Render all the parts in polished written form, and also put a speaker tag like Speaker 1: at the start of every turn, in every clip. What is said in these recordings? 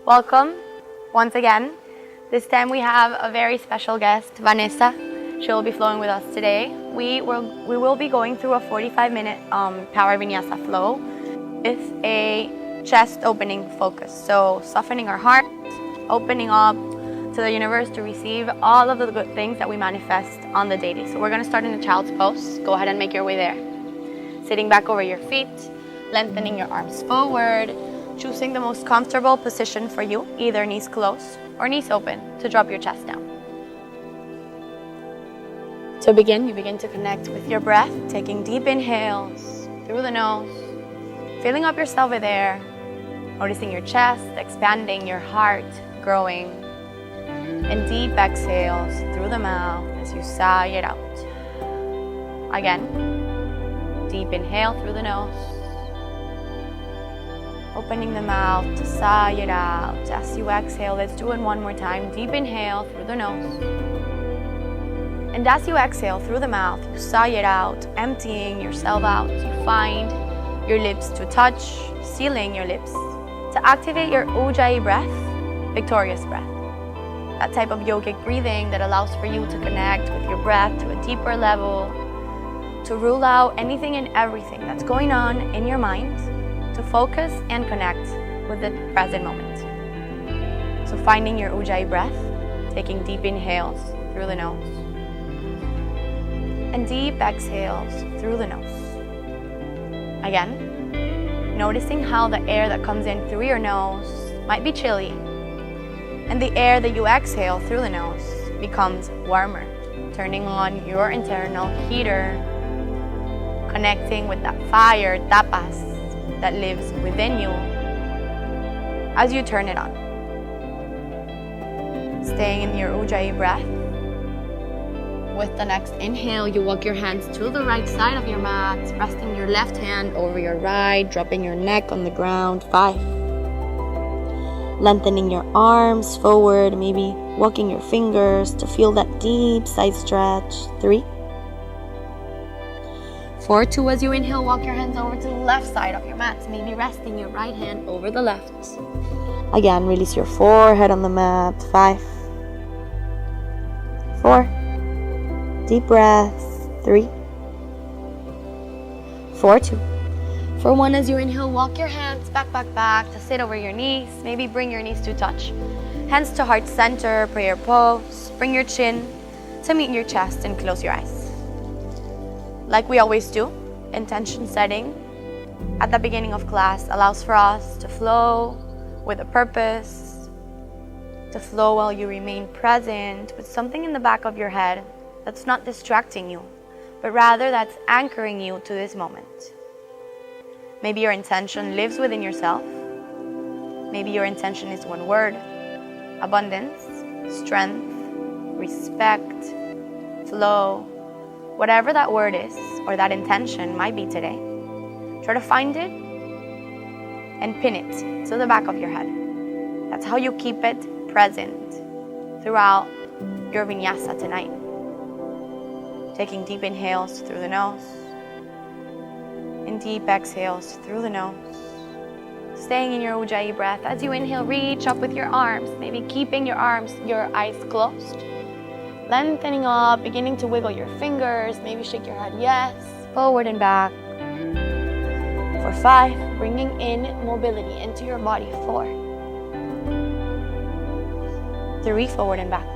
Speaker 1: Welcome once again. This time we have a very special guest, Vanessa. She will be flowing with us today. We will be going through a 45-minute power vinyasa flow with a chest opening focus. So softening our heart, opening up to the universe to receive all of the good things that we manifest on the daily. So we're going to start in a child's pose. Go ahead and make your way there. Sitting back over your feet, lengthening your arms forward, choosing the most comfortable position for you, either knees closed or knees open to drop your chest down. To begin, you begin to connect with your breath, taking deep inhales through the nose, filling up yourself with air, noticing your chest, expanding, your heart growing, and deep exhales through the mouth as you sigh it out. Again, deep inhale through the nose, opening the mouth to sigh it out. As you exhale, let's do it one more time. Deep inhale through the nose. And as you exhale through the mouth, you sigh it out, emptying yourself out. You find your lips to touch, sealing your lips to activate your Ujjayi breath, victorious breath. That type of yogic breathing that allows for you to connect with your breath to a deeper level, to rule out anything and everything that's going on in your mind, to focus and connect with the present moment. So finding your Ujjayi breath, taking deep inhales through the nose and deep exhales through the nose. Again, noticing how the air that comes in through your nose might be chilly, and the air that you exhale through the nose becomes warmer, turning on your internal heater, connecting with that fire, tapas, that lives within you as you turn it on. Staying in your Ujjayi breath. With the next inhale, you walk your hands to the right side of your mat, resting your left hand over your right, dropping your neck on the ground. 5. Lengthening your arms forward, maybe walking your fingers to feel that deep side stretch. 3. 4, 2, as you inhale, walk your hands over to the left side of your mat, maybe resting your right hand over the left. Again, release your forehead on the mat. 5. 4. Deep breaths. 3. 4, 2. For 1, as you inhale, walk your hands back to sit over your knees. Maybe bring your knees to touch. Hands to heart center, prayer pose. Bring your chin to meet your chest and close your eyes. Like we always do, intention setting at the beginning of class allows for us to flow with a purpose, to flow while you remain present with something in the back of your head that's not distracting you, but rather that's anchoring you to this moment. Maybe your intention lives within yourself. Maybe your intention is one word: abundance, strength, respect, flow. Whatever that word is or that intention might be today, try to find it and pin it to the back of your head. That's how you keep it present throughout your vinyasa tonight. Taking deep inhales through the nose and deep exhales through the nose. Staying in your Ujjayi breath. As you inhale, reach up with your arms, maybe keeping your eyes closed. Lengthening up, beginning to wiggle your fingers, maybe shake your head yes, forward and back. For 5, bringing in mobility into your body. 4. 3, forward and back.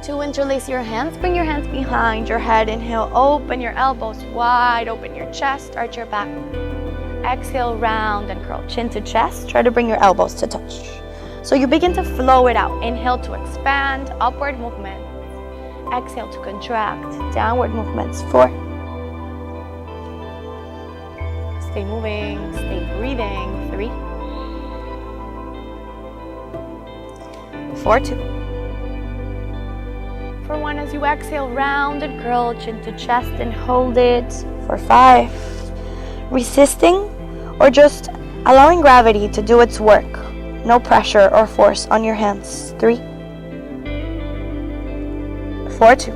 Speaker 1: 2, interlace your hands, bring your hands behind your head. Inhale, open your elbows wide, open your chest, arch your back. Exhale, round and curl, chin to chest, try to bring your elbows to touch. So you begin to flow it out. Inhale to expand, upward movement. Exhale to contract, downward movements. 4. Stay moving, stay breathing. 3. 4, 2. For 1, as you exhale, round and curl, chin to chest and hold it. For 5. Resisting or just allowing gravity to do its work. No pressure or force on your hands. 3. 4, 2.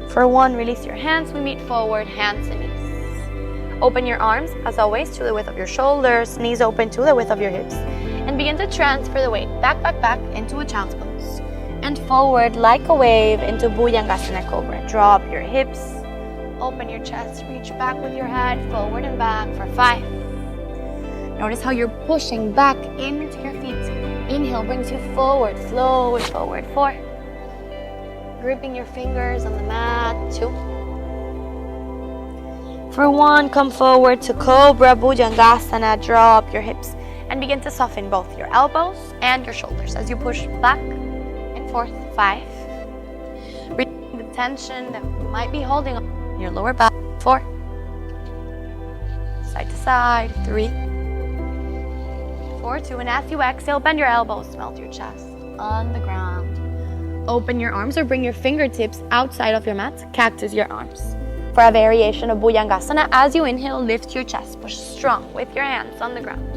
Speaker 1: For 1, release your hands. We meet forward, hands and knees. Open your arms, as always, to the width of your shoulders. Knees open to the width of your hips. And begin to transfer the weight back, back, back into a child's pose. And forward like a wave into Bhujangasana Cobra. Drop your hips, open your chest, reach back with your head, forward and back for 5. Notice how you're pushing back into your feet. Inhale brings you forward, flow forward, 4. Gripping your fingers on the mat, 2. For 1, come forward to Cobra, Bhujangasana, drop your hips. And begin to soften both your elbows and your shoulders as you push back and forth, 5. Release the tension that you might be holding on your lower back, 4. Side to side, 3. 4, 2, and as you exhale, bend your elbows, melt your chest on the ground. Open your arms or bring your fingertips outside of your mat, cactus your arms. For a variation of Bhujangasana, as you inhale, lift your chest, push strong with your hands on the ground.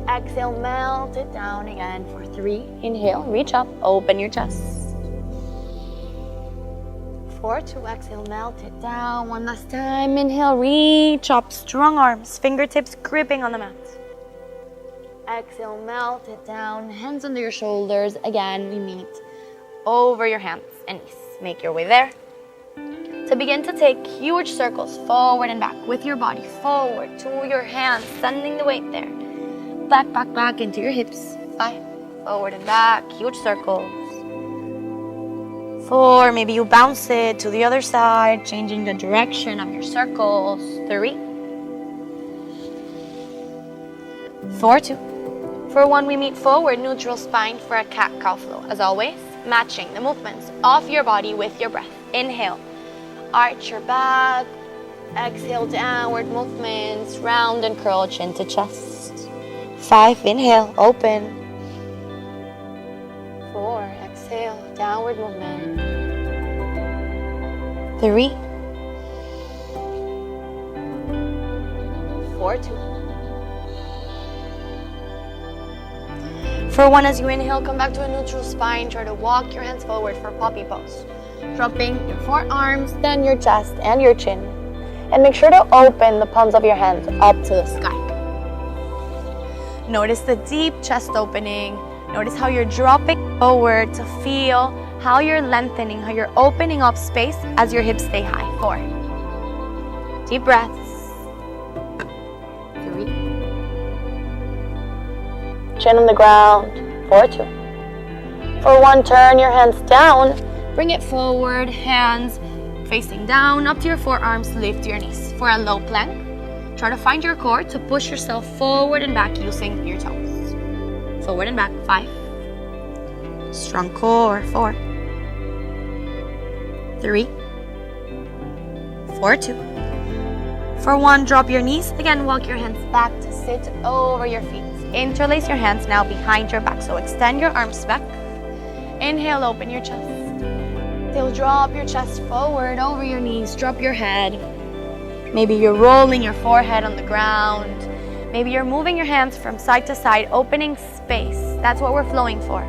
Speaker 1: Exhale, melt it down again for 3. Inhale, reach up, open your chest. 4, 2, exhale, melt it down. 1 last time, inhale, reach up, strong arms, fingertips gripping on the mat. Exhale, melt it down, hands under your shoulders. Again, we meet over your hands and knees. Make your way there. To begin to take huge circles forward and back with your body, forward to your hands, sending the weight there. Back, back, back into your hips. 5, forward and back, huge circles. 4, maybe you bounce it to the other side, changing the direction of your circles. 3, 4, 2. For 1, we meet forward, neutral spine for a cat-cow flow. As always, matching the movements of your body with your breath. Inhale, arch your back. Exhale, downward movements, round and curl, chin to chest. 5, inhale, open. 4, exhale, downward movement. 3, 4, 2. For 1, as you inhale, come back to a neutral spine. Try to walk your hands forward for puppy pose. Dropping your forearms, then your chest and your chin. And make sure to open the palms of your hands up to the sky. Notice the deep chest opening. Notice how you're dropping forward to feel how you're lengthening, how you're opening up space as your hips stay high. 4. Deep breaths. 3. Chin on the ground. 4, 2. For 1, turn your hands down. Bring it forward, hands facing down, up to your forearms, lift your knees. For a low plank, try to find your core to push yourself forward and back using your toes. Forward and back, 5. Strong core, 4. 3. 4, 2. For 1, drop your knees. Again, walk your hands back to sit over your feet. Interlace your hands now behind your back. So extend your arms back. Inhale, open your chest. Exhale, drop your chest forward over your knees. Drop your head. Maybe you're rolling your forehead on the ground. Maybe you're moving your hands from side to side, opening space. That's what we're flowing for.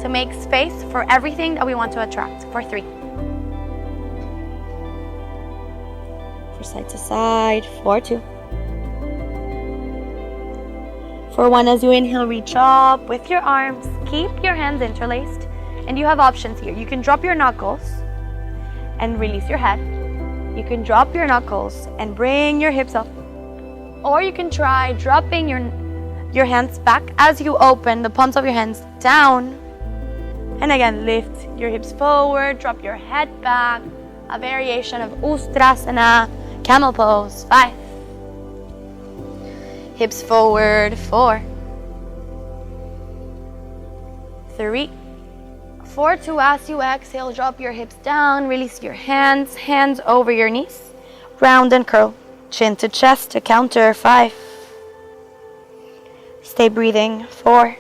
Speaker 1: To make space for everything that we want to attract. For 3. For side to side. 4, 2. For 1, as you inhale, reach up with your arms. Keep your hands interlaced. And you have options here. You can drop your knuckles and release your head. You can drop your knuckles and bring your hips up. Or you can try dropping your hands back as you open the palms of your hands down. And again, lift your hips forward, drop your head back. A variation of Ustrasana, camel pose, 5. Hips forward, 4. 3. 4, 2, as you exhale, drop your hips down, release your hands, hands over your knees, round and curl, chin to chest to counter, 5. Stay breathing, 4.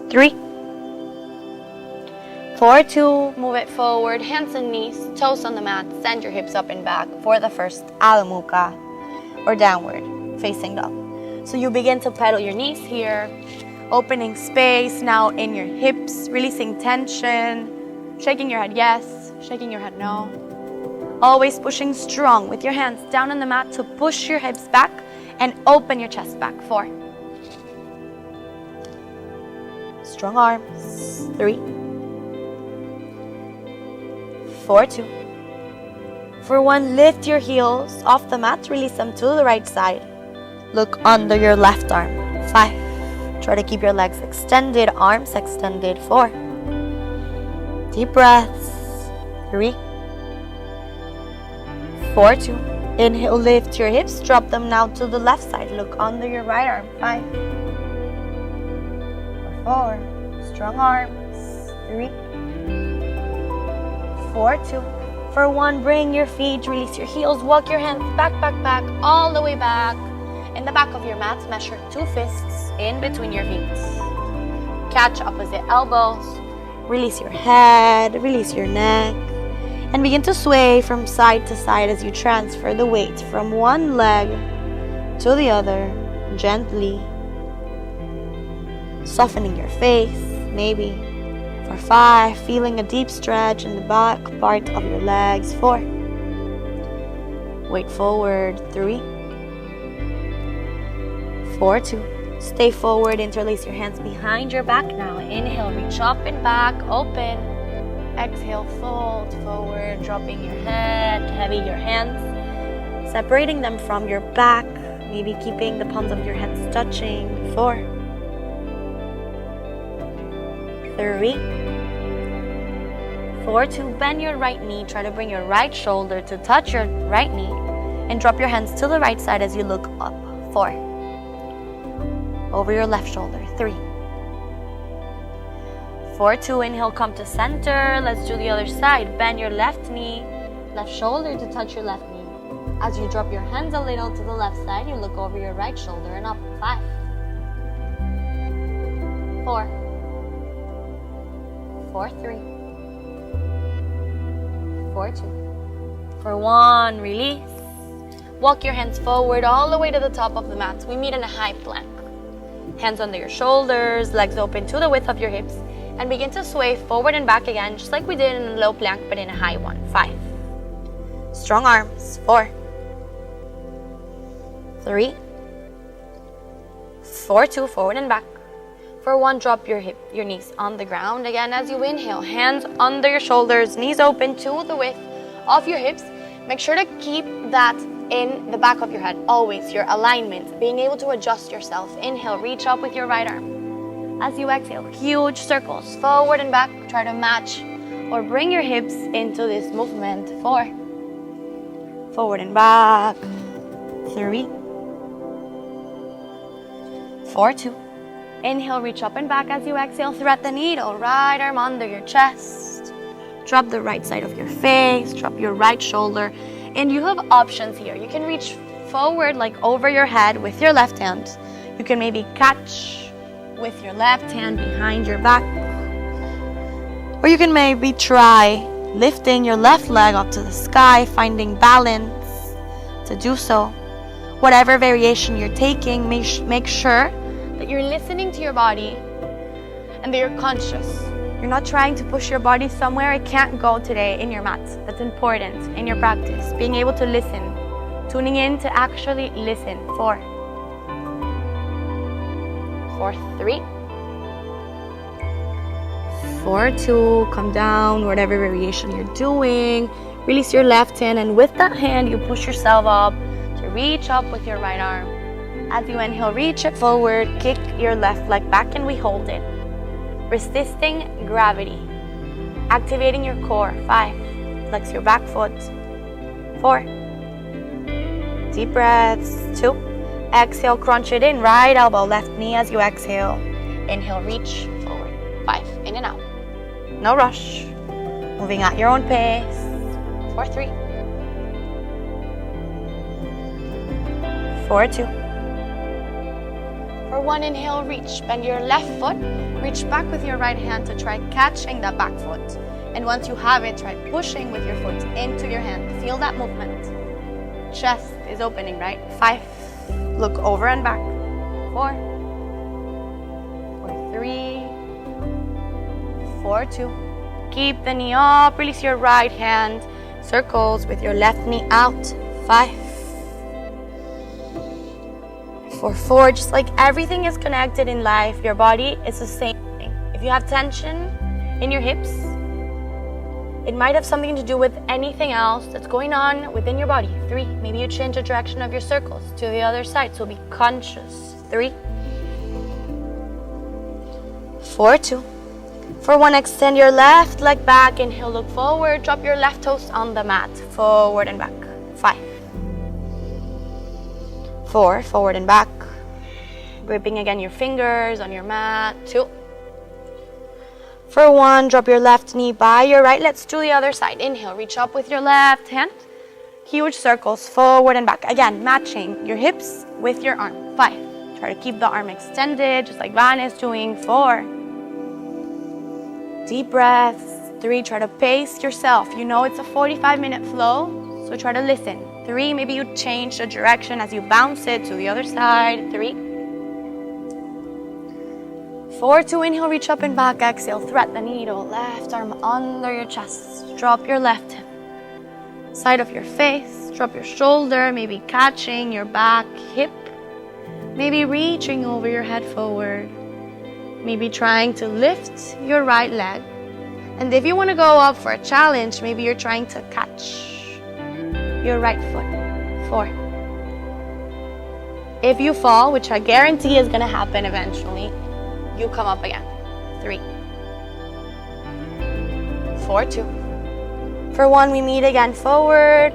Speaker 1: 3. 4, 2, move it forward, hands and knees, toes on the mat, send your hips up and back for the first Adho Mukha, or downward facing dog. So you begin to pedal your knees here, opening space now in your hips, releasing tension, shaking your head yes, shaking your head no. Always pushing strong with your hands down on the mat to push your hips back and open your chest back. 4. Strong arms. 3, 4, 2. For 1, lift your heels off the mat. Release them to the right side. Look under your left arm. 5. Try to keep your legs extended, arms extended. 4. Deep breaths. 3, 4, 2. Inhale, lift your hips. Drop them now to the left side. Look under your right arm. 5, 4. Strong arms. 3, 4, 2. For 1, bring your feet, release your heels, walk your hands back, all the way back. In the back of your mat, measure 2 fists in between your feet. Catch opposite elbows, release your head, release your neck, and begin to sway from side to side as you transfer the weight from one leg to the other, gently. Softening your face, maybe. For 5, feeling a deep stretch in the back part of your legs. 4. Weight forward. 3, 4, 2. Stay forward, interlace your hands behind your back now. Inhale, reach up and back, open. Exhale, fold forward, dropping your head, heavy your hands. Separating them from your back, maybe keeping the palms of your hands touching. 4, 3, 4, 2. Bend your right knee. Try to bring your right shoulder to touch your right knee. And drop your hands to the right side as you look up. 4. Over your left shoulder. 3, 4, 2. Inhale, come to center. Let's do the other side. Bend your left knee, left shoulder to touch your left knee. As you drop your hands a little to the left side, you look over your right shoulder and up. 5, 4, 4, 3, 4, 2. For 1, release. Walk your hands forward all the way to the top of the mat. We meet in a high plank. Hands under your shoulders, legs open to the width of your hips, and begin to sway forward and back again, just like we did in a low plank, but in a high one. 5. Strong arms. 4, 3, 4, 2. Forward and back. For 1, drop your knees on the ground. Again, as you inhale, hands under your shoulders, knees open to the width of your hips. Make sure to keep that in the back of your head, always, your alignment, being able to adjust yourself. Inhale, reach up with your right arm. As you exhale, huge circles, forward and back. Try to match or bring your hips into this movement. 4, forward and back. 3, 4, 2. Inhale, reach up and back. As you exhale, thread the needle, right arm under your chest. Drop the right side of your face, drop your right shoulder. And you have options here. You can reach forward, like over your head with your left hand. You can maybe catch with your left hand behind your back. Or you can maybe try lifting your left leg up to the sky, finding balance to do so. Whatever variation you're taking, make sure that you're listening to your body and that you're conscious. You're not trying to push your body somewhere it can't go today in your mat. That's important in your practice. Being able to listen. Tuning in to actually listen. 4, 3, 4, 2. Come down, whatever variation you're doing. Release your left hand, and with that hand, you push yourself up to reach up with your right arm. As you inhale, reach it forward, kick your left leg back, and we hold it. Resisting gravity. Activating your core. 5. Flex your back foot. 4. Deep breaths. 2. Exhale, crunch it in. Right elbow, left knee as you exhale. Inhale, reach forward. 5. In and out. No rush. Moving at your own pace. 4, 3. 4, 2. For 1, inhale, reach. Bend your left foot. Reach back with your right hand to try catching that back foot. And once you have it, try pushing with your foot into your hand. Feel that movement. Chest is opening, right? 5. Look over and back. 4, 3, 4, 2. Keep the knee up. Release your right hand. Circles with your left knee out. 5. For 4, just like everything is connected in life, your body is the same thing. If you have tension in your hips, it might have something to do with anything else that's going on within your body. 3, maybe you change the direction of your circles to the other side, so be conscious. 3, 4, 2. For 1, extend your left leg back. Inhale, look forward. Drop your left toes on the mat. Forward and back. 5, 4, forward and back. Gripping again your fingers on your mat. 2. For 1, drop your left knee by your right. Let's do the other side. Inhale, reach up with your left hand. Huge circles, forward and back. Again, matching your hips with your arm. 5. Try to keep the arm extended, just like Van is doing. 4. Deep breaths. 3, try to pace yourself. You know it's a 45-minute flow, so try to listen. 3, maybe you change the direction as you bounce it to the other side. 3. 4, 2, inhale, reach up and back. Exhale, thread the needle. Left arm under your chest. Drop your left hip. Side of your face. Drop your shoulder, maybe catching your back hip. Maybe reaching over your head forward. Maybe trying to lift your right leg. And if you want to go up for a challenge, maybe you're trying to catch your right foot. 4. If you fall, which I guarantee is going to happen eventually, you come up again. 3, 4, 2. For 1, we meet again forward.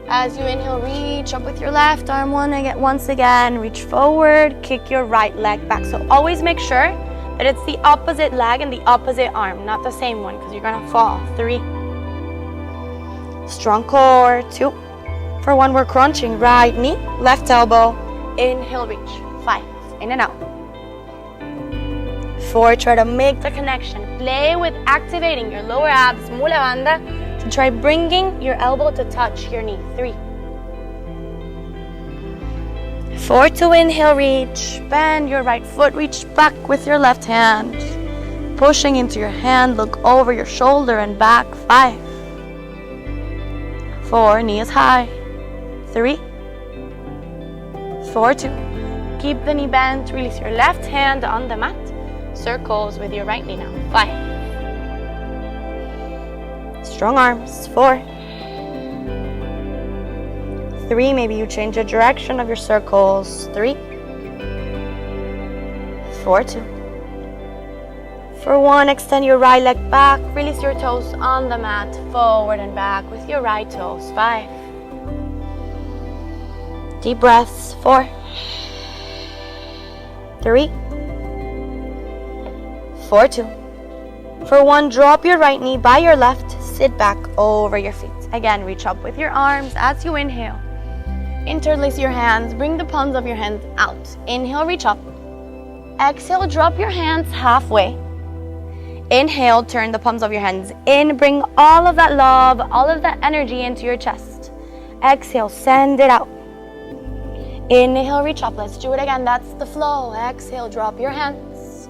Speaker 1: As you inhale, reach up with your left arm. Once again, reach forward. Kick your right leg back. So always make sure that it's the opposite leg and the opposite arm, not the same one, because you're going to fall. 3. Strong core. 2. For 1, we're crunching. Right knee, left elbow. Inhale, reach. 5. In and out. 4, try to make the connection. Play with activating your lower abs, mula banda, to try bringing your elbow to touch your knee. 3, 4, 2, inhale, reach. Bend your right foot, reach back with your left hand. Pushing into your hand, look over your shoulder and back. 5, 4, knee is high. 3, 4, 2. Keep the knee bent, release your left hand on the mat. Circles with your right knee now. 5. Strong arms. 4, 3, maybe you change the direction of your circles. 3, 4, 2. For 1, extend your right leg back. Release your toes on the mat. Forward and back with your right toes. 5. Deep breaths. 4, 3, 4, 2. For 1, drop your right knee by your left. Sit back over your feet. Again, reach up with your arms as you inhale. Interlace your hands. Bring the palms of your hands out. Inhale, reach up. Exhale, drop your hands halfway. Inhale, turn the palms of your hands in. Bring all of that love, all of that energy into your chest. Exhale, send it out. Inhale, reach up. Let's do it again. That's the flow. Exhale, drop your hands.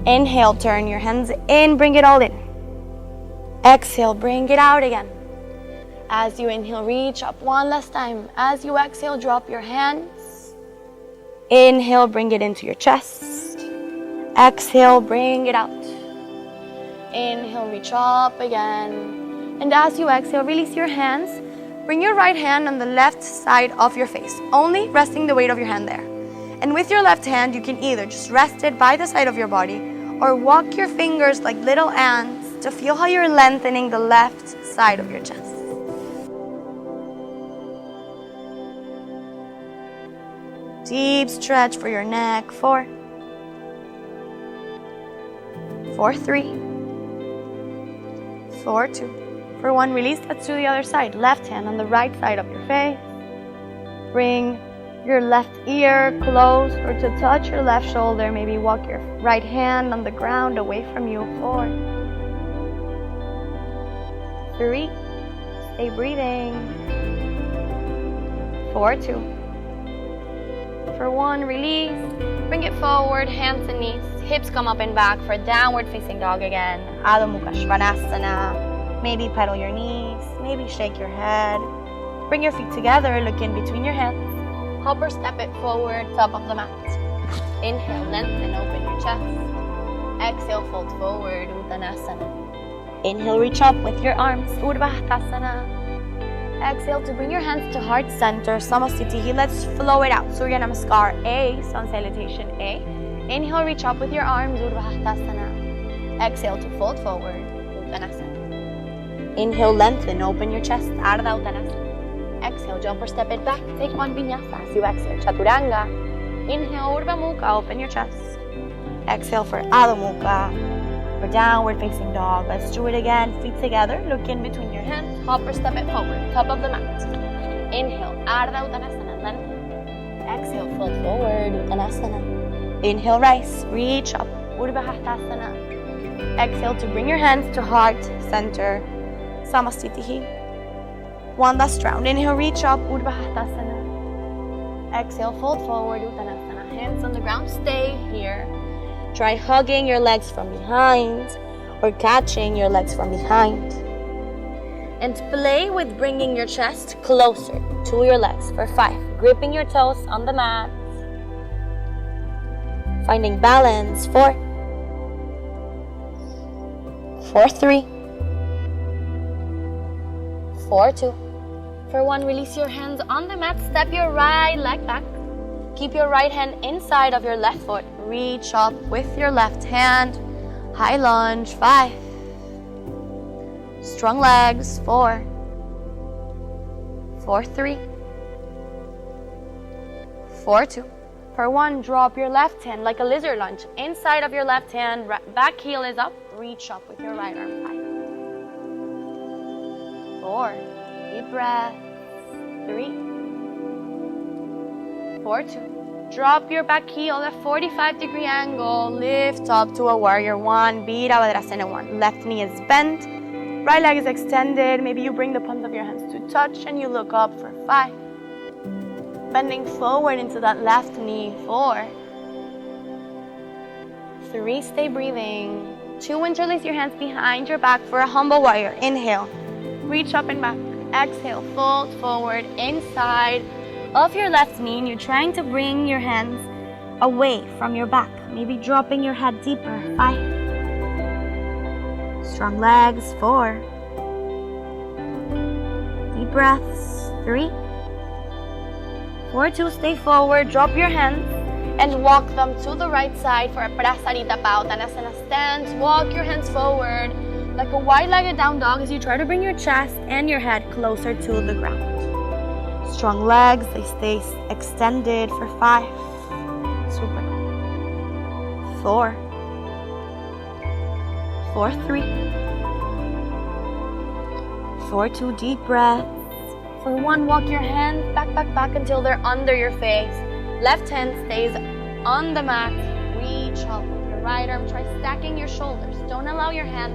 Speaker 1: Inhale, turn your hands in. Bring it all in. Exhale, bring it out again. As you inhale, reach up one last time. As you exhale, drop your hands. Inhale, bring it into your chest. Exhale, bring it out. Inhale, reach up again. And as you exhale, release your hands. Bring your right hand on the left side of your face, only resting the weight of your hand there. And with your left hand, you can either just rest it by the side of your body or walk your fingers like little ants to feel how you're lengthening the left side of your chest. Deep stretch for your neck. 4, 4, 3, 4, 2. For 1, release. Let's do the other side. Left hand on the right side of your face. Bring your left ear close or to touch your left shoulder. Maybe walk your right hand on the ground away from you. 4, 3. Stay breathing. 4, 2. For 1, release. Bring it forward, hands and knees. Hips come up and back for downward facing dog again. Adho Mukha Svanasana. Maybe pedal your knees. Maybe shake your head. Bring your feet together. Look in between your hands. Hop or step it forward, top of the mat. Inhale, lengthen, open your chest. Exhale, fold forward, Uttanasana. Inhale, reach up with your arms, Urdhva Hastasana. Exhale to bring your hands to heart center, Samasthiti. Let's flow it out. Surya Namaskar, A, sun salutation, A. Inhale, reach up with your arms, Urdhva Hastasana. Exhale to fold forward, Uttanasana. Inhale, lengthen, open your chest, Ardha Uttanasana. Exhale, jump or step it back, take one Vinyasa as you exhale, Chaturanga. Inhale, Urdhva Mukha, open your chest. Exhale for Adho Mukha, for downward facing dog. Let's do it again, feet together, look in between your hands, hop or step it forward, top of the mat. Inhale, Ardha Uttanasana, lengthen. Exhale, fold forward, Uttanasana. Inhale, rise, reach up, Urdhva Hastasana. Exhale to bring your hands to heart, center, Samasthiti. One last round. Inhale, reach up, Urdhva Hastasana. Exhale, fold forward, Uttanasana. Hands on the ground, stay here. Try hugging your legs from behind or catching your legs from behind. And play with bringing your chest closer to your legs for 5. Gripping your toes on the mat. Finding balance, 4. 4, 3. 4, 2. For 1, release your hands on the mat. Step your right leg back. Keep your right hand inside of your left foot. Reach up with your left hand. High lunge, 5. Strong legs, 4. 4, 3. 4, 2. For 1, drop your left hand like a lizard lunge. Inside of your left hand, back heel is up. Reach up with your right arm, 5. 4. Deep breath. 3. 4, 2. Drop your back heel at 45-degree angle. Lift up to a warrior 1. Virabhadrasana 1. Left knee is bent. Right leg is extended. Maybe you bring the palms of your hands to touch and you look up for 5. Bending forward into that left knee, 4. 3, stay breathing. 2, interlace your hands behind your back for a humble warrior. Inhale, reach up and back. Exhale, fold forward inside of your left knee. And you're trying to bring your hands away from your back. Maybe dropping your head deeper, 5. Strong legs, 4. Deep breaths, 3. 4, 2, stay forward, drop your hands and walk them to the right side for a Prasarita Uttanasana stance. Walk your hands forward like a wide-legged down dog as you try to bring your chest and your head closer to the ground. Strong legs, they stay extended for 5. Super. 4. 4, 3. 4, 2, deep breath. For 1, walk your hands back until they're under your face. Left hand stays on the mat. Reach up with your right arm. Try stacking your shoulders. Don't allow your hand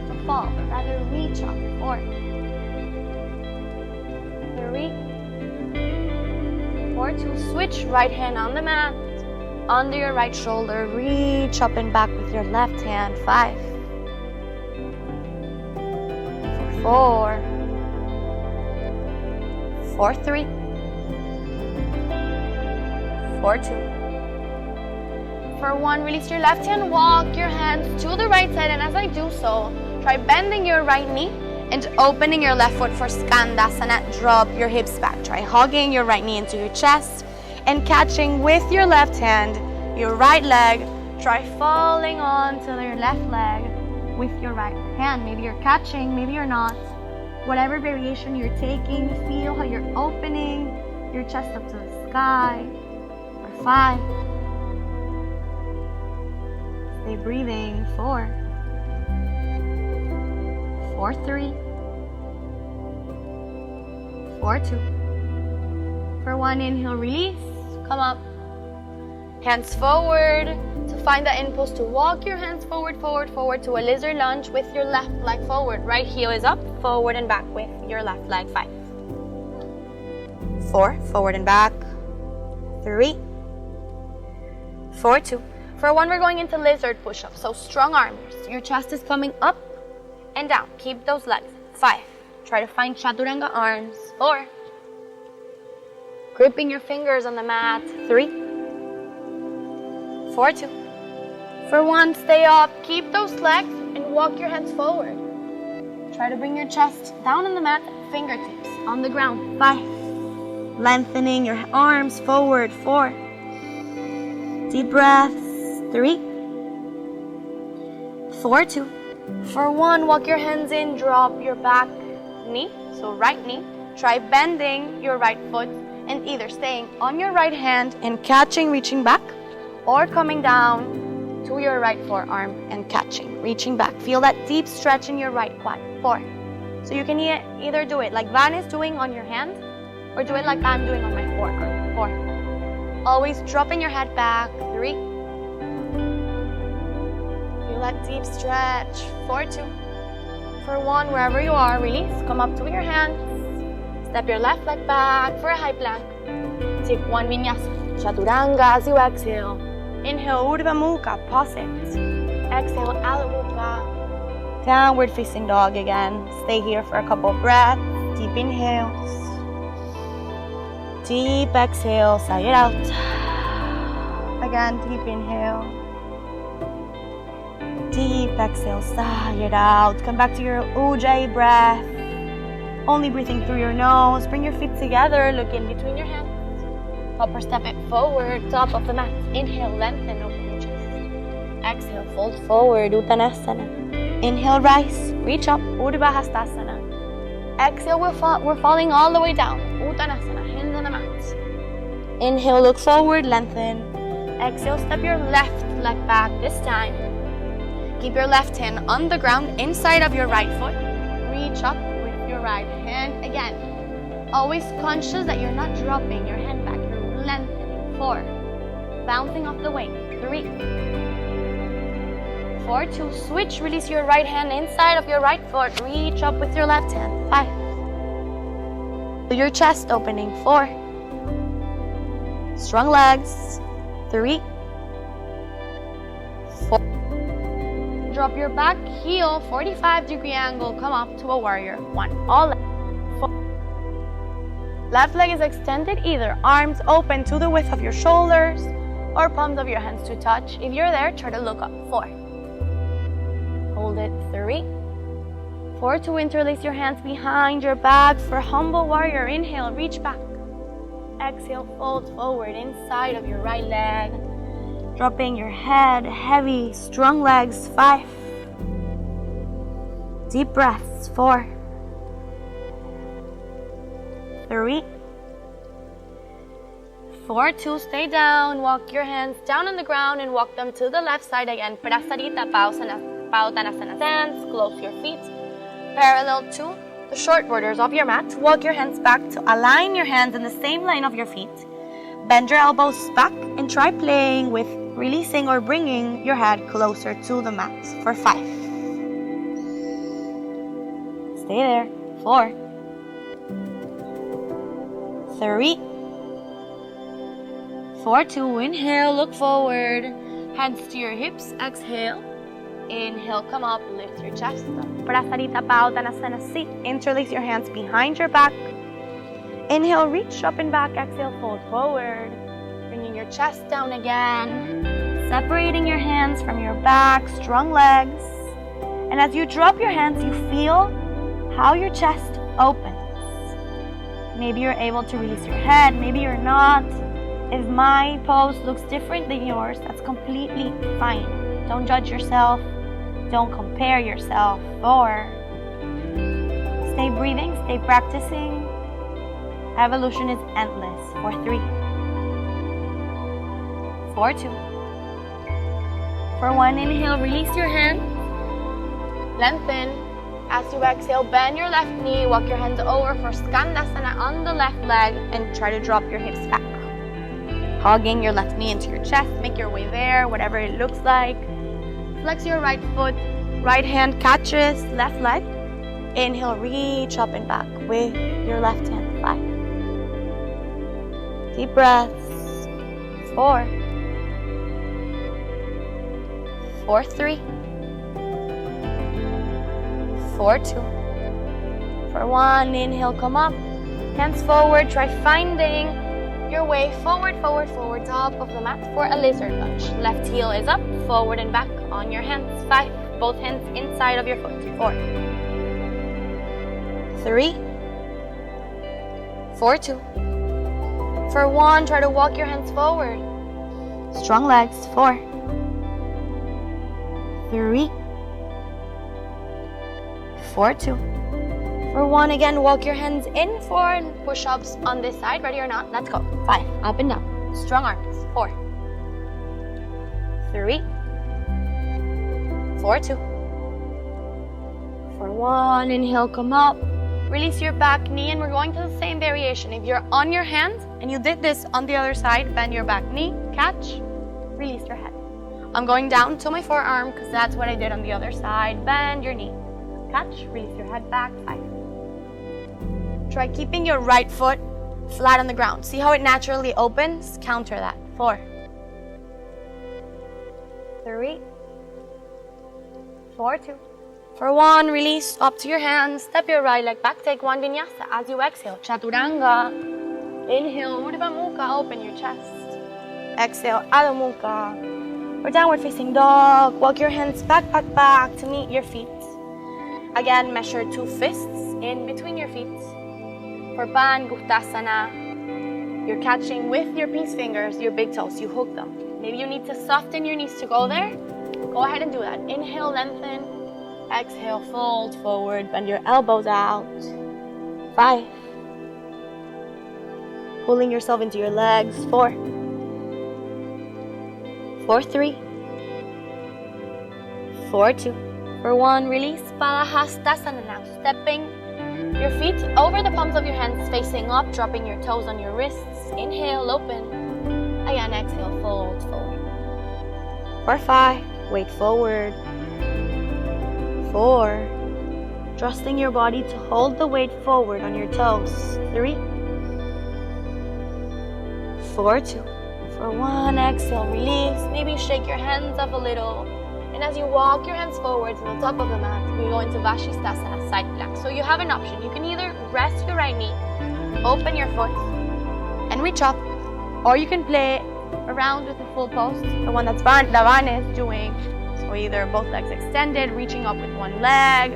Speaker 1: to fall, but rather reach up. 4. 3. 4, 2. Switch right hand on the mat. Under your right shoulder. Reach up and back with your left hand. 5. 4. 4, 3. 4, 2. For 1, release your left hand, walk your hands to the right side, and as I do so, try bending your right knee and opening your left foot for Skandasana. Drop your hips back. Try hugging your right knee into your chest and catching with your left hand your right leg. Try falling onto your left leg with your right hand. Maybe you're catching, maybe you're not. Whatever variation you're taking, feel how you're opening your chest up to the sky. For 5. Stay breathing. 4. 4, 3. 4, 2. For 1, inhale, release. Come up. Hands forward to find the impulse to walk your hands forward to a lizard lunge with your left leg forward. Right heel is up, forward and back with your left leg. 5. 4, forward and back. 3. 4, 2. For 1, we're going into lizard push-up. So strong arms. Your chest is coming up and down. Keep those legs. 5. Try to find Chaturanga arms. 4. Gripping your fingers on the mat. 3. 4, 2. For 1, stay up, keep those legs, and walk your hands forward. Try to bring your chest down on the mat, fingertips on the ground. 5. Lengthening your arms forward. 4. Deep breaths. 3. 4, 2. For 1, walk your hands in, drop your back knee, so right knee. Try bending your right foot and either staying on your right hand and catching, reaching back, or coming down to your right forearm and catching, reaching back. Feel that deep stretch in your right quad. 4. So you can either do it like Van is doing on your hand, or do it like I'm doing on my forearm. 4. Always dropping your head back. 3. Feel that deep stretch. 4, 2. For 1, wherever you are, release. Come up to your hands. Step your left leg back for a high plank. Take 1 vinyasa. Chaturanga as you exhale. Inhale, Urdhva Mukha, pause it. Exhale, Adho Mukha. Downward facing dog again. Stay here for a couple of breaths. Deep inhales. Deep exhale, sigh it out. Again, deep inhale. Deep exhale, sigh it out. Come back to your Ujjayi breath. Only breathing through your nose. Bring your feet together, look in between your hands. Upper step it forward, top of the mat. Inhale, lengthen, open your chest. Exhale, fold forward, Uttanasana. Inhale, rise, reach up, Urdhva Hastasana. Exhale, we're falling all the way down, Uttanasana, hands on the mat. Inhale, look forward, lengthen. Exhale, step your left leg back this time. Keep your left hand on the ground, inside of your right foot. Reach up with your right hand again. Always conscious that you're not dropping your hand back. Lengthening. 4. Bouncing off the weight. 3. 4, 2. Switch. Release your right hand inside of your right foot. Reach up with your left hand. 5. Your chest opening. 4. Strong legs. 3. 4. Drop your back heel. 45-degree angle. Come up to a warrior. 1. All left. 4. Left leg is extended, either arms open to the width of your shoulders or palms of your hands to touch. If you're there, try to look up. 4. Hold it. 3. 4, 2. Interlace your hands behind your back for humble warrior. Inhale, reach back. Exhale, fold forward inside of your right leg. Dropping your head, heavy, strong legs. 5. Deep breaths. 4. 3. 4, 2, stay down. Walk your hands down on the ground and walk them to the left side again. Prasarita Padottanasana stance. Close your feet parallel to the short borders of your mat. Walk your hands back to align your hands in the same line of your feet. Bend your elbows back and try playing with releasing or bringing your head closer to the mat for 5. Stay there. 4. 3. 4, 2. Inhale, look forward. Hands to your hips. Exhale. Inhale, come up, lift your chest up. Prasarita Padottanasana, sit. Interlace your hands behind your back. Inhale, reach up and back. Exhale, fold forward. Bringing your chest down again. Separating your hands from your back, strong legs. And as you drop your hands, you feel how your chest opens. Maybe you're able to release your head, maybe you're not. If my pose looks different than yours, that's completely fine. Don't judge yourself. Don't compare yourself. 4. Stay breathing, stay practicing. Evolution is endless. For 3. 4, 2. For 1, inhale, release your hands. Lengthen. As you exhale, bend your left knee, walk your hands over for Skandasana on the left leg, and try to drop your hips back. Hugging your left knee into your chest, make your way there, whatever it looks like. Flex your right foot, right hand catches left leg. Inhale, reach up and back with your left hand. 5. Deep breaths. 4. 4, 3. 4, 2. For 1, inhale, come up. Hands forward, try finding your way forward, forward, forward, top of the mat for a lizard lunge. Left heel is up, forward and back on your hands. 5, both hands inside of your foot. 4, 3, 4, 2. For 1, try to walk your hands forward. Strong legs. 4, 3, 4, 2. For 1, again, walk your hands in for push-ups on this side. Ready or not? Let's go. 5, up and down. Strong arms. 4, 3, 4, 2. For 1, inhale, come up. Release your back knee, and we're going to the same variation. If you're on your hands and you did this on the other side, bend your back knee, catch, release your head. I'm going down to my forearm because that's what I did on the other side. Bend your knee, catch, release your head back. 5. Try keeping your right foot flat on the ground. See how it naturally opens? Counter that. 4, 3, 4, 2. For 1, release up to your hands. Step your right leg back. Take 1 vinyasa. As you exhale, chaturanga. Inhale, urdhva mukha. Open your chest. Exhale, adho mukha. Or downward facing dog. Walk your hands back, back, back to meet your feet. Again, measure 2 fists in between your feet. For Gustasana, you're catching with your peace fingers your big toes. You hook them. Maybe you need to soften your knees to go there. Go ahead and do that. Inhale, lengthen. Exhale, fold forward. Bend your elbows out. 5. Pulling yourself into your legs. 4, 4, 3, 4, 2. For 1, release. Padahastasana now. Stepping your feet over the palms of your hands, facing up, dropping your toes on your wrists. Inhale, open. Again, exhale, fold forward. For 5, weight forward. 4, trusting your body to hold the weight forward on your toes. 3, 4, 2. For 1, exhale, release. Maybe shake your hands up a little. And as you walk your hands forward to the top of the mat, we go into Vashisthasana, side plank. So you have an option. You can either rest your right knee, open your foot, and reach up. Or you can play around with the full post, the one that's Davan is doing. So either both legs extended, reaching up with one leg,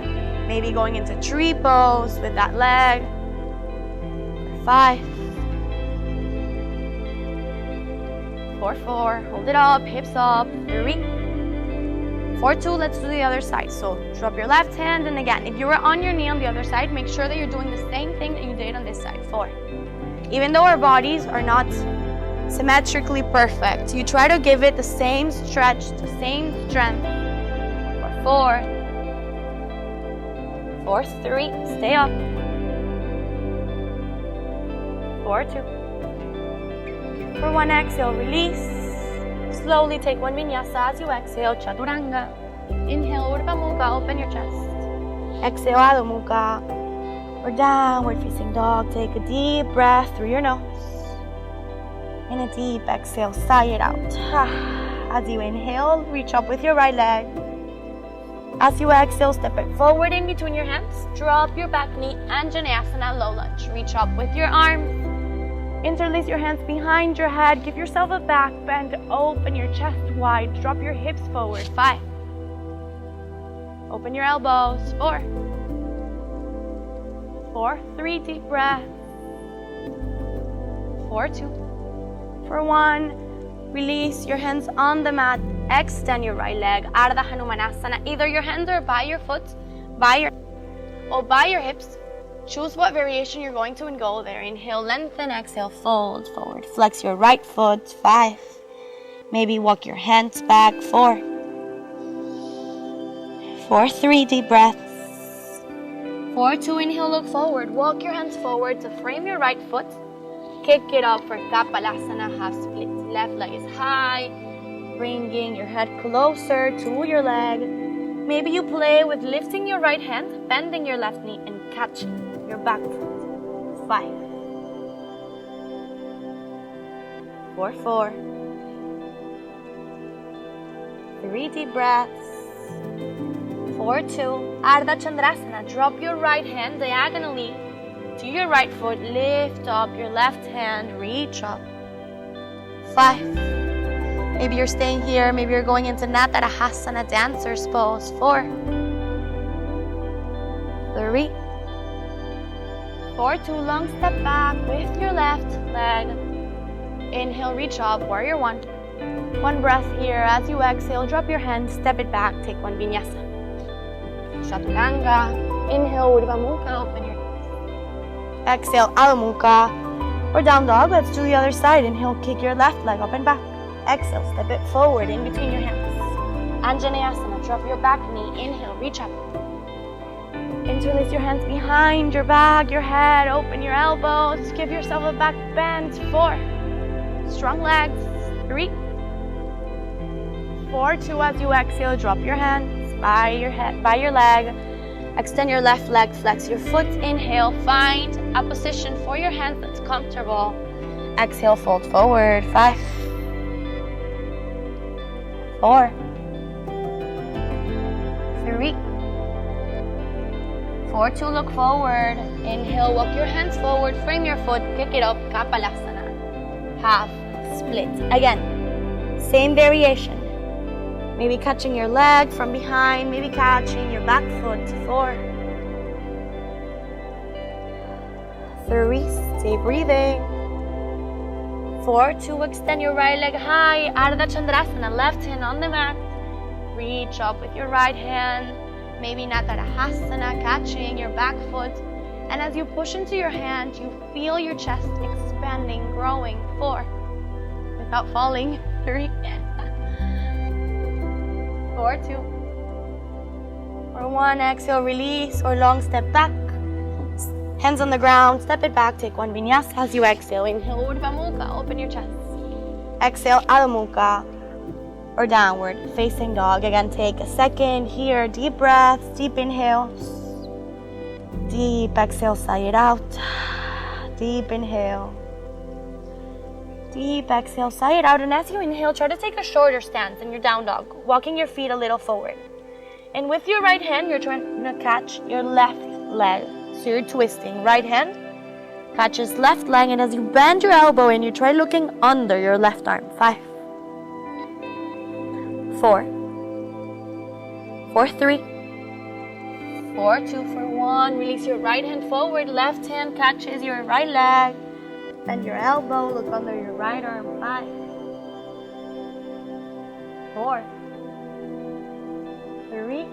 Speaker 1: maybe going into tree pose with that leg. 5, 4, 4, hold it up, hips up. 3, 4, 2, let's do the other side. So drop your left hand, and again, if you were on your knee on the other side, make sure that you're doing the same thing that you did on this side. 4. Even though our bodies are not symmetrically perfect, you try to give it the same stretch, the same strength. For 4, 4, 3, stay up. 4, 2. For 1, exhale, release. Slowly take 1 vinyasa as you exhale, chaturanga. Inhale, urdhva mukha, open your chest. Exhale, adho mukha. Or downward facing dog. Take a deep breath through your nose. And a deep exhale, sigh it out. As you inhale, reach up with your right leg. As you exhale, step it forward in between your hands. Drop your back knee, Anjaneyasana, low lunge. Reach up with your arms. Interlace your hands behind your head. Give yourself a back bend. Open your chest wide. Drop your hips forward. 5. Open your elbows. 4, 4, 3, deep breath. 4, 2. For 1, release your hands on the mat. Extend your right leg. Ardha Hanumanasana. Either your hands are by your foot, by your hips. Choose what variation you're going to and go there. Inhale, lengthen, exhale, fold forward. Flex your right foot. 5. Maybe walk your hands back. 4, 4, 3, deep breaths. 4, 2, inhale, look forward. Walk your hands forward to frame your right foot. Kick it up for Kapalasana, half split. Left leg is high, bringing your head closer to your leg. Maybe you play with lifting your right hand, bending your left knee, and catching your back foot. 5, 4, 4, 3 deep breaths. 4, 2, Ardha Chandrasana. Drop your right hand diagonally to your right foot, lift up your left hand, reach up. 5. Maybe you're staying here, maybe you're going into Natarahasana, dancer's pose. 4. 3. 4, 2, long step back with your left leg. Inhale, reach up, warrior 1. 1 breath here. As you exhale, drop your hand, step it back, take 1 vinyasa. Chaturanga. Inhale, Urdhva Mukha, open your knees. Exhale, Adho Mukha or down dog. Let's do the other side. Inhale, kick your left leg up and back. Exhale, step it forward in between your hands. Anjaneyasana, drop your back knee. Inhale, reach up. Interlace your hands behind your back, your head, open your elbows, give yourself a back bend. 4. Strong legs. 3. 4, 2, as you exhale, drop your hands by your head, by your leg. Extend your left leg, flex your foot. Inhale, find a position for your hands that's comfortable. Exhale, fold forward. 5. 4. 3. 4, 2, look forward. Inhale, walk your hands forward, frame your foot, kick it up, Kapalasana. Half, split. Again, same variation. Maybe catching your leg from behind, maybe catching your back foot. 4. 3, stay breathing. 4, 2, extend your right leg high, Ardha Chandrasana, left hand on the mat. Reach up with your right hand. Maybe Natarahasana, catching your back foot. And as you push into your hand, you feel your chest expanding, growing. 4. Without falling. 3. 4, 2. Or 1, exhale, release, or long step back. Hands on the ground, step it back, take 1 vinyasa as you exhale. Inhale, Urdhva Mukha, open your chest. Exhale, Adho Mukha, or downward facing dog. Again, take a second here, deep breaths, deep inhales. Deep exhale, sigh it out. Deep inhale. Deep exhale, sigh it out. And as you inhale, try to take a shorter stance in your down dog, walking your feet a little forward. And with your right hand, you're trying to catch your left leg. So you're twisting. Right hand catches left leg, and as you bend your elbow in, you try looking under your left arm. 5. 4. 4, 3. 4, 2, for 1. Release your right hand forward. Left hand catches your right leg. Bend your elbow. Look under your right arm. 5. 4. 3.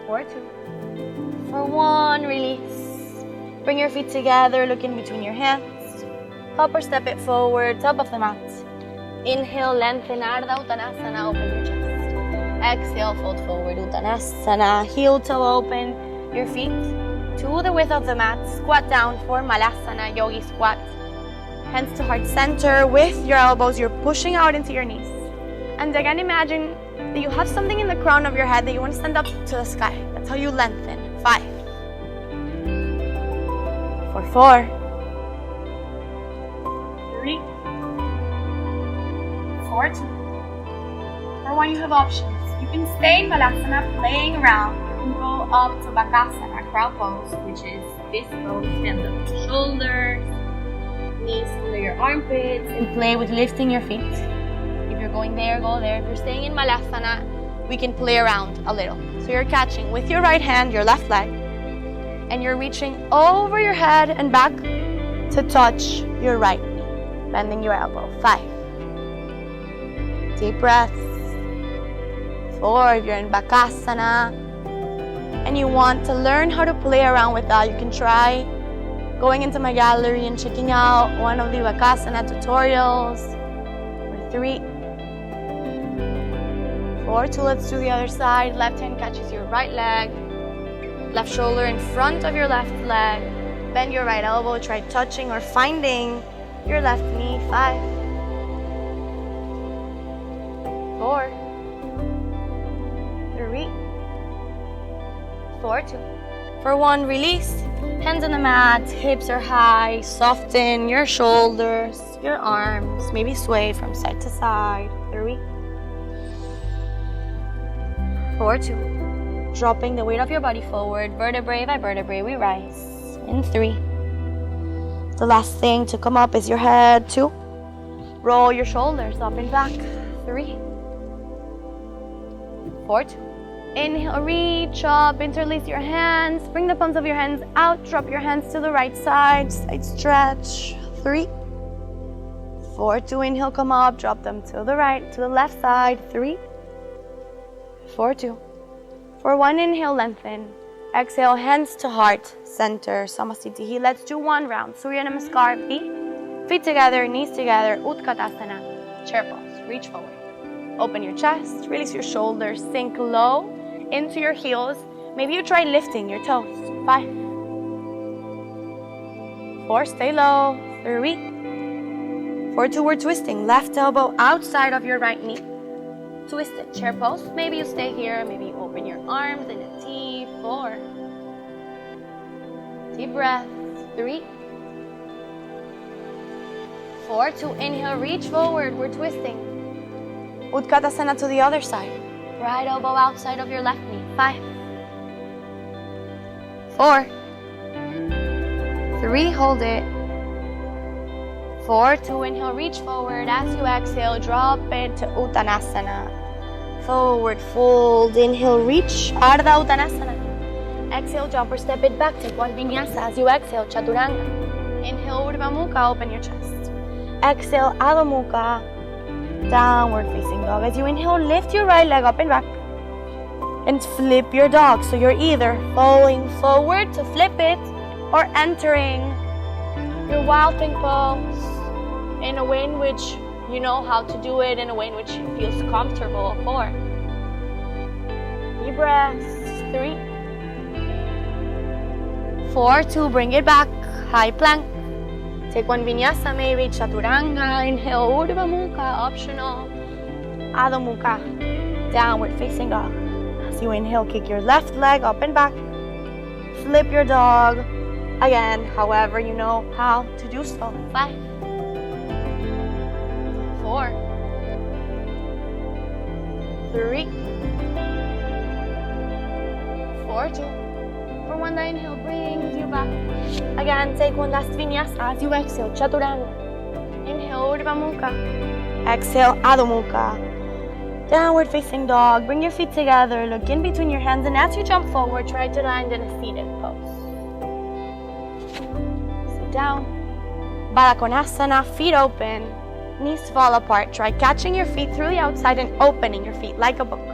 Speaker 1: 4, 2. For 1, release. Bring your feet together. Look in between your hands. Hop or step it forward. Top of the mat. Inhale, lengthen Ardha Uttanasana, open your chest. Exhale, fold forward, Uttanasana, heel toe open, your feet to the width of the mat. Squat down for Malasana, yogi squat. Hands to heart center. With your elbows, you're pushing out into your knees. And again, imagine that you have something in the crown of your head that you want to stand up to the sky. That's how you lengthen. 5. For 4. 3. 4, 2. For 1, you have options. You can stay in Malasana playing around. You can go up to Bakasana, crow pose, which is this pose. Hands up to shoulders, knees under your armpits, and play with lifting your feet. If you're going there, go there. If you're staying in Malasana, we can play around a little. So you're catching with your right hand your left leg, and you're reaching over your head and back to touch your right knee, bending your elbow. 5. Deep breaths. 4, if you're in Bakasana and you want to learn how to play around with that, you can try going into my gallery and checking out one of the Bakasana tutorials. For 3. 4, 2, let's do the other side. Left hand catches your right leg. Left shoulder in front of your left leg. Bend your right elbow. Try touching or finding your left knee. 5. 4. 3. 4, 2. For 1, release. Hands on the mat. Hips are high. Soften your shoulders, your arms. Maybe sway from side to side. 3. 4, 2. dropping the weight of your body forward, vertebrae by vertebrae, we rise. In 3. The last thing to come up is your head. 2. Roll your shoulders up and back. 3. 4, 2. Inhale, reach up, interlace your hands, bring the palms of your hands out, drop your hands to the right side, side stretch. 3. 4, 2. Inhale, come up, drop them to the right, to the left side. 3. 4, 2. For 1, inhale, lengthen. Exhale, hands to heart, center, Samasthiti. Let's do 1 round. Surya Namaskar, feet together, knees together, Utkatasana, chair pose, reach forward. Open your chest, release your shoulders, sink low into your heels. Maybe you try lifting your toes. 5. 4, stay low. 3. 4, 2, we're twisting. Left elbow outside of your right knee. Twisted chair pose. Maybe you stay here. Maybe you open your arms in a T. 4. Deep breath. 3. 4, 2. Inhale, reach forward. We're twisting. Utkatasana to the other side. Right elbow outside of your left knee. 5. 4. 3. Hold it. 4, 2. Inhale, reach forward. As you exhale, drop it to Uttanasana. Forward fold. Inhale, reach. Ardha Uttanasana. Exhale, jump or step it back. Take 1 Vinyasa. As you exhale, Chaturanga. Inhale, Urdhva Mukha. Open your chest. Exhale, Adho Mukha. Downward facing dog. As you inhale, lift your right leg up and back. And flip your dog. So you're either falling forward to flip it or entering your wild thing pose in a way in which you know how to do it, in a way in which it feels comfortable. 4. Deep breaths. 3. 4, 2, bring it back. High plank. Take 1 Vinyasa, maybe Chaturanga. Inhale, Urdhva Mukha, optional. Adho Mukha, downward facing dog. As you inhale, kick your left leg up and back. Flip your dog. Again, however you know how to do so. 5. 4. 3. 4, 2. For 1, the inhale brings you back. Again, take 1 last Vinyasa as you exhale, Chaturanga. Inhale, Urdhva Mukha. Exhale, Adho Mukha. Downward facing dog. Bring your feet together. Look in between your hands. And as you jump forward, try to land in a seated pose. Sit down. Baddha Konasana. Feet open. Knees fall apart. Try catching your feet through the outside and opening your feet like a book.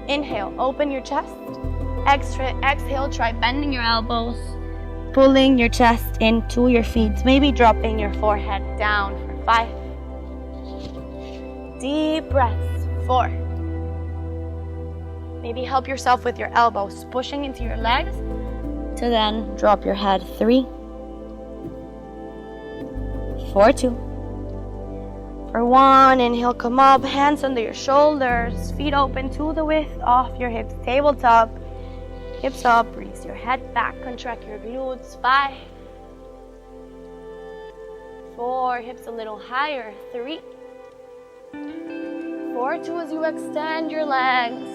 Speaker 1: Inhale. Open your chest. Exhale. Try bending your elbows. Pulling your chest into your feet. Maybe dropping your forehead down for 5. Deep breaths. 4. Maybe help yourself with your elbows, pushing into your legs to then drop your head. 3. 4, 2. For 1, inhale, come up, hands under your shoulders, feet open to the width of your hips, tabletop, hips up, release your head back, contract your glutes. 5. 4, hips a little higher. 3. 4, 2, as you extend your legs.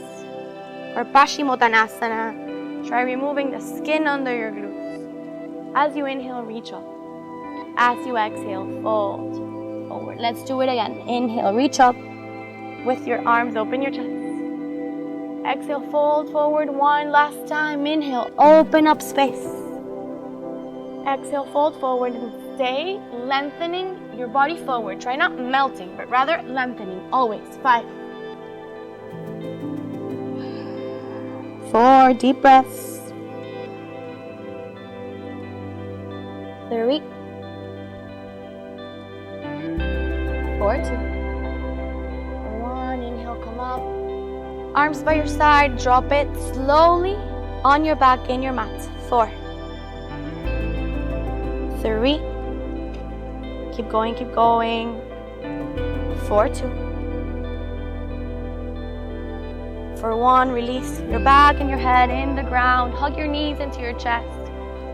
Speaker 1: Or Paschimottanasana. Try removing the skin under your glutes. As you inhale, reach up. As you exhale, fold forward. Let's do it again. Inhale, reach up with your arms, open your chest. Exhale, fold forward 1 last time. Inhale, open up space. Exhale, fold forward and stay lengthening your body forward. Try not melting, but rather lengthening, always. 5. 4, deep breaths. 3. 4, 2. 1, inhale, come up. Arms by your side, drop it slowly on your back in your mat. 4. 3. Keep going, keep going. 4, 2. For 1, release your back and your head in the ground. Hug your knees into your chest.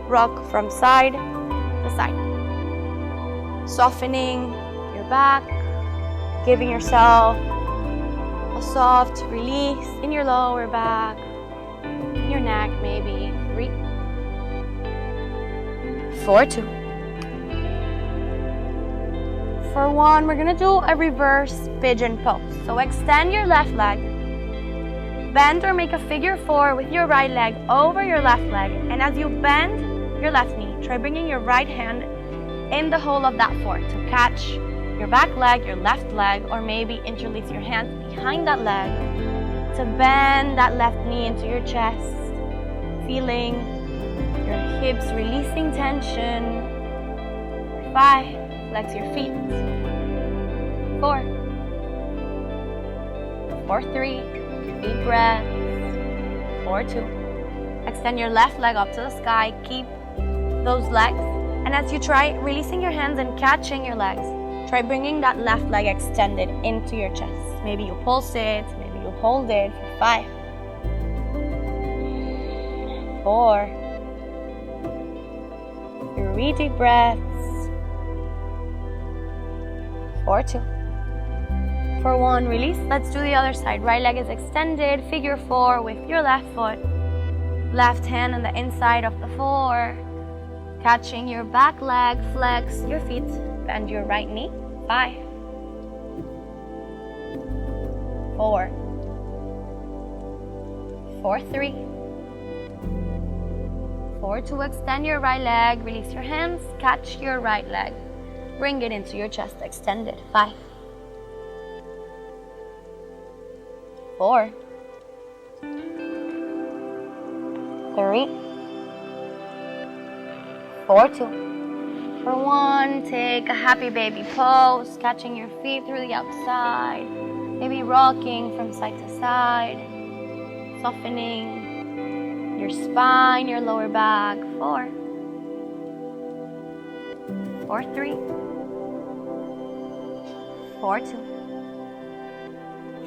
Speaker 1: Rock from side to side. Softening your back. Giving yourself a soft release in your lower back. your neck, maybe 3, 4, 2. For 1, we're gonna do a reverse pigeon pose. So extend your left leg, bend or make a figure 4 with your right leg over your left leg, and as you bend your left knee, try bringing your right hand in the hole of that 4 to catch your back leg, your left leg, or maybe interlace your hands behind that leg to bend that left knee into your chest, feeling your hips releasing tension. 5, flex your feet. 4, 4, 3, deep breaths. 4, 2. Extend your left leg up to the sky, keep those legs, and as you try releasing your hands and catching your legs, try bringing that left leg extended into your chest. Maybe you pulse it, maybe you hold it for 5, 4, 3 deep breaths. 4, 2. For 1, release. Let's do the other side. Right leg is extended, figure 4 with your left foot. Left hand on the inside of the 4. Catching your back leg, flex your feet, bend your right knee. 5, 4, 4, 3, 4, 2. Extend your right leg, release your hands, catch your right leg. Bring it into your chest, extended. 5, 4, 3, 4, 2. For 1, take a happy baby pose, catching your feet through the outside, maybe rocking from side to side, softening your spine, your lower back. 4, 4, 3, 4, 2.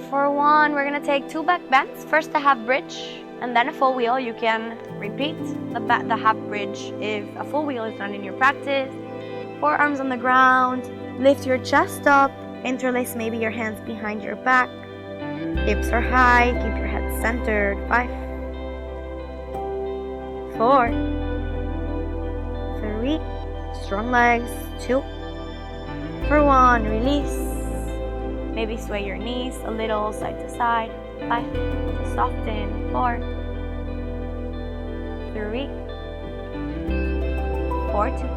Speaker 1: For 1, we're gonna take 2 back bends. First a half bridge, and then a full wheel. You can repeat the half bridge if a full wheel is done in your practice. Forearms on the ground, lift your chest up, interlace maybe your hands behind your back. Hips are high, keep your head centered. 5, 4, 3, strong legs. 2, for 1, release. Maybe sway your knees a little side to side. 5, soften. 4, 3, 4, 2.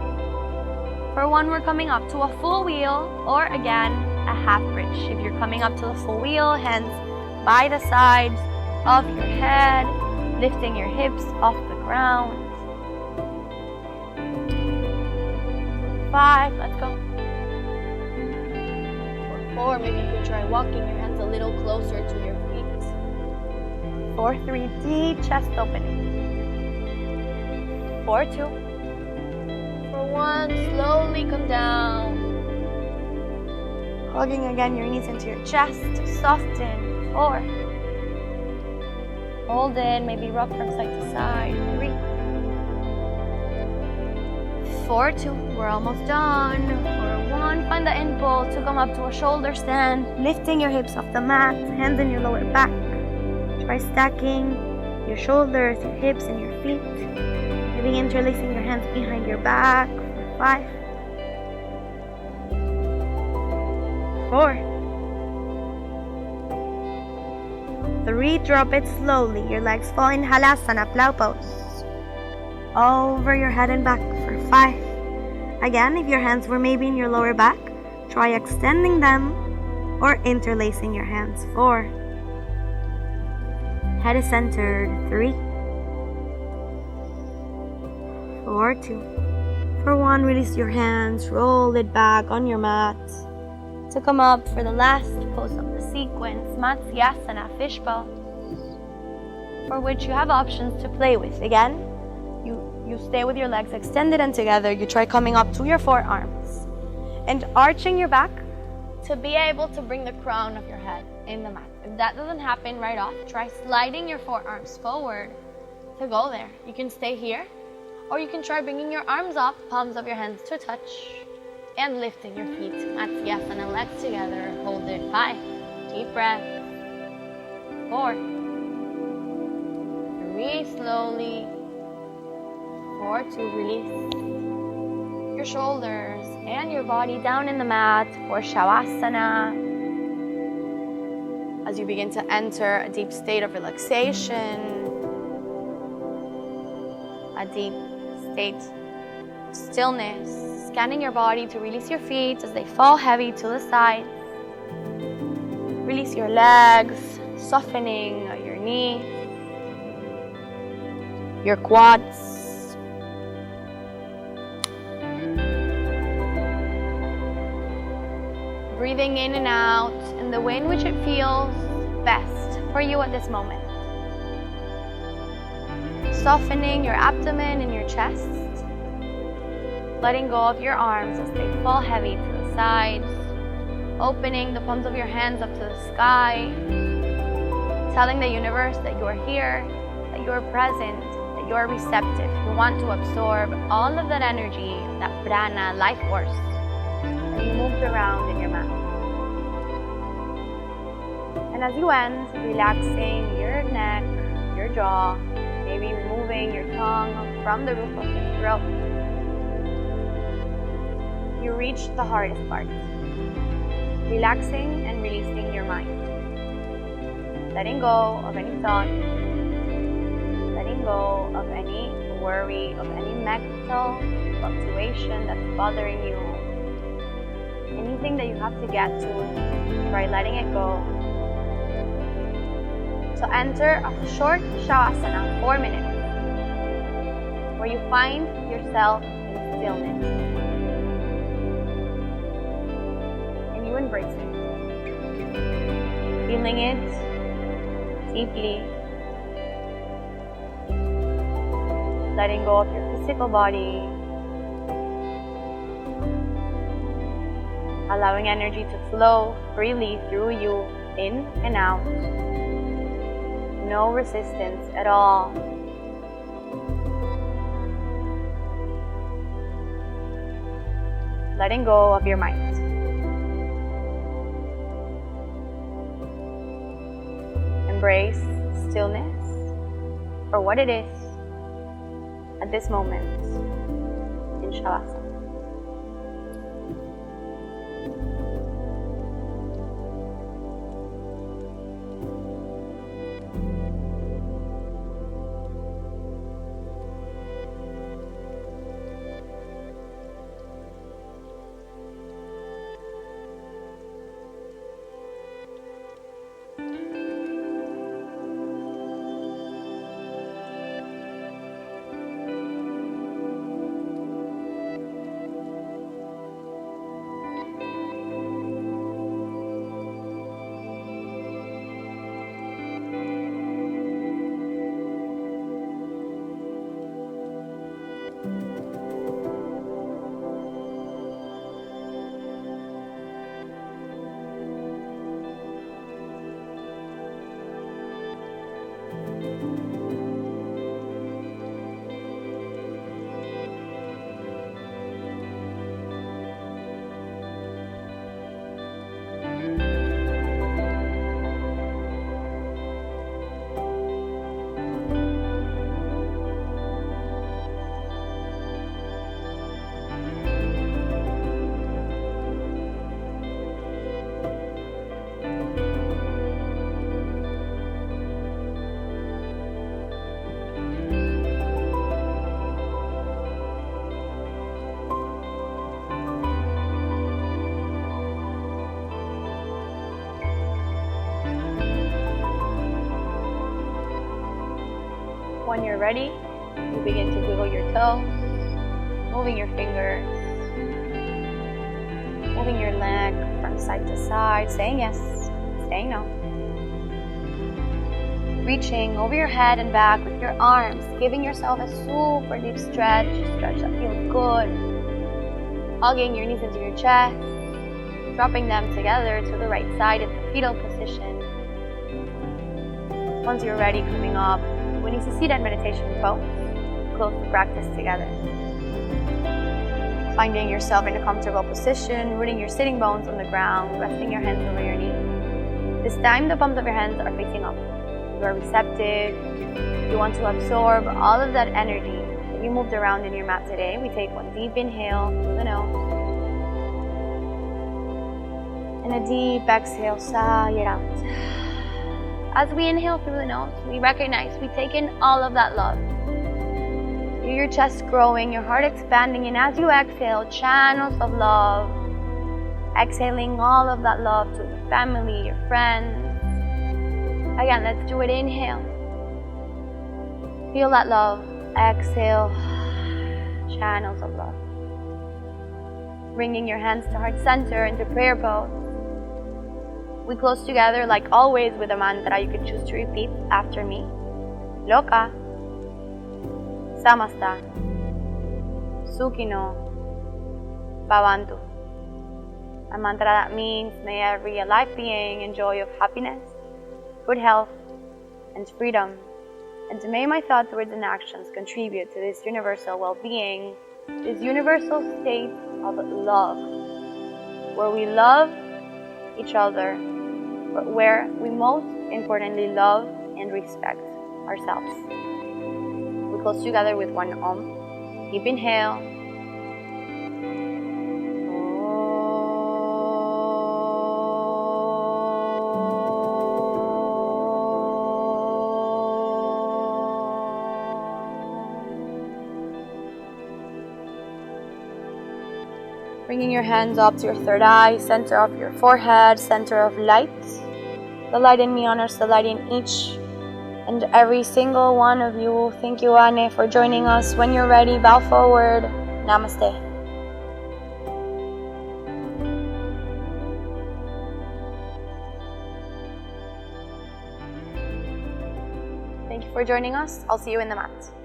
Speaker 1: For 1, we're coming up to a full wheel, or again, a half bridge. If you're coming up to the full wheel, hands by the sides of your head, lifting your hips off the ground. 5, let's go. For 4, maybe you could try walking your hands a little closer to your feet. 4, 3, deep chest opening. 4, 2. For 1, slowly come down. Hugging again your knees into your chest, soften. 4. Hold it, maybe rock from side to side. 3, 4, 2. We're almost done. For 1, find the impulse to come up to a shoulder stand, lifting your hips off the mat, hands in your lower back. Try stacking your shoulders, your hips, and your feet. Maybe interlacing your hands behind your back. 5, 4, 3, drop it slowly. Your legs fall in halasana, plow pose. Over your head and back for 5. Again, if your hands were maybe in your lower back, try extending them or interlacing your hands. 4, head is centered. 3, 4, 2. For 1, release your hands, roll it back on your mat to come up for the last pose of the sequence, Matsyasana, fish pose, for which you have options to play with. Again, you stay with your legs extended and together. You try coming up to your forearms and arching your back to be able to bring the crown of your head in the mat. If that doesn't happen right off, try sliding your forearms forward to go there. You can stay here, or you can try bringing your arms up, palms of your hands to touch, and lifting your feet. Matsyasana, legs together. Hold it. 5, deep breath. 4, breathe slowly. 4, 2, release your shoulders and your body down in the mat for Shavasana. As you begin to enter a deep state of relaxation, a deep state of stillness, scanning your body to release your feet as they fall heavy to the sides. Release your legs, softening your knees, your quads. Breathing in and out in the way in which it feels best for you at this moment. Softening your abdomen and your chest. Letting go of your arms as they fall heavy to the sides. Opening the palms of your hands up to the sky. Telling the universe that you are here, that you are present, that you are receptive. You want to absorb all of that energy, that prana, life force, that you moved around in your mat. And as you end, relaxing your neck, your jaw, maybe removing your tongue from the roof of your throat. You reach the hardest part. Relaxing and releasing your mind. Letting go of any thought. Letting go of any worry, of any mental fluctuation that's bothering you. Anything that you have to get to, try letting it go. So enter a short Shavasana, 4 minutes, where you find yourself in stillness. And you embrace it. Feeling it deeply. Letting go of your physical body. Allowing energy to flow freely through you, in and out. No resistance at all. Letting go of your mind. Embrace stillness for what it is at this moment in Shavasana. When you're ready, you begin to wiggle your toes, moving your fingers, moving your leg from side to side, saying yes, saying no. Reaching over your head and back with your arms, giving yourself a super deep stretch that feels good. Hugging your knees into your chest, dropping them together to the right side in the fetal position. Once you're ready, coming up, when you see that meditation pose, close the practice together. Finding yourself in a comfortable position, rooting your sitting bones on the ground, resting your hands over your knees. This time, the palms of your hands are facing up. You are receptive. You want to absorb all of that energy that you moved around in your mat today. We take one deep inhale through the nose. And a deep exhale, sigh it out. As we inhale through the nose, we recognize we take in all of that love. Feel your chest growing, your heart expanding, and as you exhale, channels of love. Exhaling all of that love to your family, your friends. Again, let's do it. Inhale. Feel that love. Exhale. Channels of love. Bringing your hands to heart center into prayer pose. We close together like always with a mantra you can choose to repeat after me. Loka. Samasta. Sukhino. Bhavantu. A mantra that means may every alive being enjoy of happiness, good health, and freedom. And may my thoughts, words, and actions contribute to this universal well-being, this universal state of love, where we love each other, but where we most importantly love and respect ourselves. We close together with one Om. Deep inhale. Bringing your hands up to your third eye, center of your forehead, center of light. The light in me honors the light in each and every single one of you. Thank you, Anne, for joining us. When you're ready, bow forward. Namaste. Thank you for joining us. I'll see you in the mat.